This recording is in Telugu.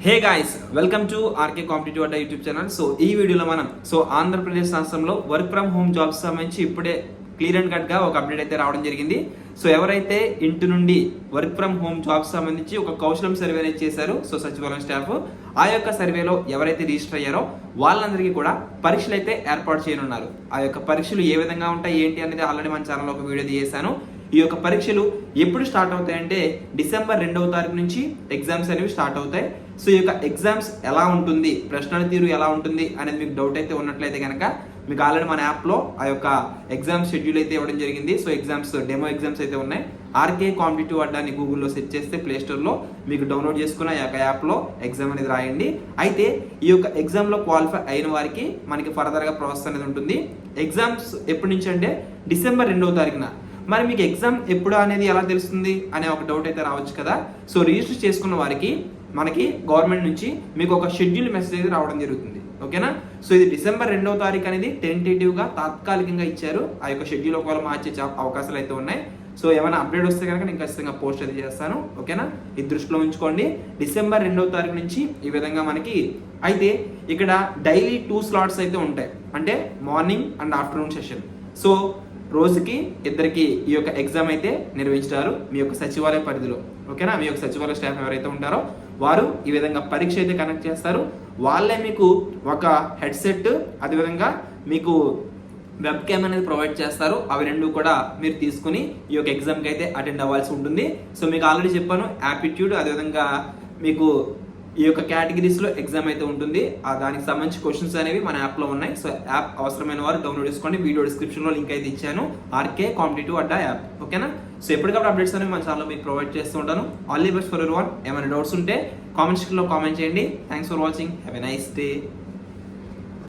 Hey guys, welcome to RK competitive Adda YouTube channel. So ఈ వీడియోలో మనం ఆంధ్రప్రదేశ్ రాష్ట్రంలో వర్క్ ఫ్రమ్ హోమ్ జాబ్స్ సంబంధించి ఇప్పుడే క్లియర్ అండ్ కట్ గా ఒక అప్డేట్ అయితే రావడం జరిగింది. సో ఎవరైతే ఇంటి నుండి వర్క్ ఫ్రమ్ హోమ్ జాబ్స్ సంబంధించి ఒక కౌశలం సర్వే అనేది చేశారు, సో సచివాలయం స్టాఫ్ ఆ యొక్క సర్వేలో ఎవరైతే రిజిస్టర్ అయ్యారో వాళ్ళందరికీ కూడా పరీక్షలు అయితే ఏర్పాటు చేయనున్నారు. ఆ యొక్క పరీక్షలు ఏ విధంగా ఉంటాయి ఏంటి అనేది ఆల్రెడీ మన ఛానల్లో ఒక వీడియో చేశాను. ఈ యొక్క పరీక్షలు ఎప్పుడు స్టార్ట్ అవుతాయంటే డిసెంబర్ 2వ తారీఖు నుంచి ఎగ్జామ్స్ అనేవి స్టార్ట్ అవుతాయి. సో ఈ యొక్క ఎగ్జామ్స్ ఎలా ఉంటుంది, ప్రశ్నల తీరు ఎలా ఉంటుంది అనేది మీకు డౌట్ అయితే ఉన్నట్లయితే కనుక మీకు ఆల్రెడీ మన యాప్లో ఆ యొక్క ఎగ్జామ్ షెడ్యూల్ అయితే ఇవ్వడం జరిగింది. సో ఎగ్జామ్స్ డెమో ఎగ్జామ్స్ అయితే ఉన్నాయి. ఆర్కే కాంపిటేటివ్ అడ్డా అని గూగుల్లో సెర్చ్ చేస్తే ప్లే స్టోర్లో మీకు డౌన్లోడ్ చేసుకున్న ఆ యొక్క యాప్లో ఎగ్జామ్ అనేది రాయండి. అయితే ఈ యొక్క ఎగ్జామ్లో క్వాలిఫై అయిన వారికి మనకి ఫర్దర్గా ప్రాసెస్ అనేది ఉంటుంది. ఎగ్జామ్స్ ఎప్పటి నుంచి అంటే డిసెంబర్ 2వ తారీఖున. మరి మీకు ఎగ్జామ్ ఎప్పుడు అనేది ఎలా తెలుస్తుంది అనే ఒక డౌట్ అయితే రావచ్చు కదా. సో రిజిస్టర్ చేసుకున్న వారికి మనకి గవర్నమెంట్ నుంచి మీకు ఒక షెడ్యూల్ మెసేజ్ అయితే రావడం జరుగుతుంది. ఓకేనా. సో ఇది డిసెంబర్ 2వ తారీఖు అనేది టెంటేటివ్గా తాత్కాలికంగా ఇచ్చారు. ఆ యొక్క షెడ్యూల్ ఒకవేళ మార్చే అవకాశాలు అయితే ఉన్నాయి. సో ఏమైనా అప్డేట్ వస్తే కనుక నేను ఖచ్చితంగా పోస్ట్ అయితే చేస్తాను. ఓకేనా, ఇది దృష్టిలో ఉంచుకోండి. డిసెంబర్ 2వ తారీఖు నుంచి ఈ విధంగా మనకి అయితే ఇక్కడ డైలీ 2 స్లాట్స్ అయితే ఉంటాయి, అంటే morning and afternoon session. So రోజుకి ఇద్దరికి ఈ యొక్క ఎగ్జామ్ అయితే నిర్వహించారు మీ యొక్క సచివాలయ పరిధిలో. ఓకేనా, మీ యొక్క సచివాలయ స్టాఫ్ ఎవరైతే ఉంటారో వారు ఈ విధంగా పరీక్ష అయితే కనెక్ట్ చేస్తారు. వాళ్ళే మీకు ఒక హెడ్సెట్, అదేవిధంగా మీకు వెబ్ క్యామ్ అనేది ప్రొవైడ్ చేస్తారు. అవి రెండు కూడా మీరు తీసుకుని ఈ యొక్క ఎగ్జామ్కి అయితే అటెండ్ అవ్వాల్సి ఉంటుంది. సో మీకు ఆల్రెడీ చెప్పాను, యాప్టిట్యూడ్ అదేవిధంగా మీకు ఈ యొక్క కేటగిరీస్లో ఎగ్జామ్ అయితే ఉంటుంది. దానికి సంబంధించి క్వశ్చన్స్ అనేవి మన యాప్లో ఉన్నాయి. సో యాప్ అవసరమైన వారు డౌన్లోడ్ చేసుకోండి. వీడియో డిస్క్రిప్షన్లో లింక్ అయితే ఇచ్చాను, ఆర్కే కాంపిటేటివ్ అడ్డా యాప్. ఓకేనా. సో ఎప్పటికప్పుడు అప్డేట్స్ అనేవి మన ఛానల్లో మీకు ప్రొవైడ్ చేస్తూ ఉంటాను. All the best for everyone. ఏమైనా డౌట్స్ ఉంటే కామెంట్ సెక్షన్లో కామెంట్ చేయండి. Thanks for watching. Have a nice day.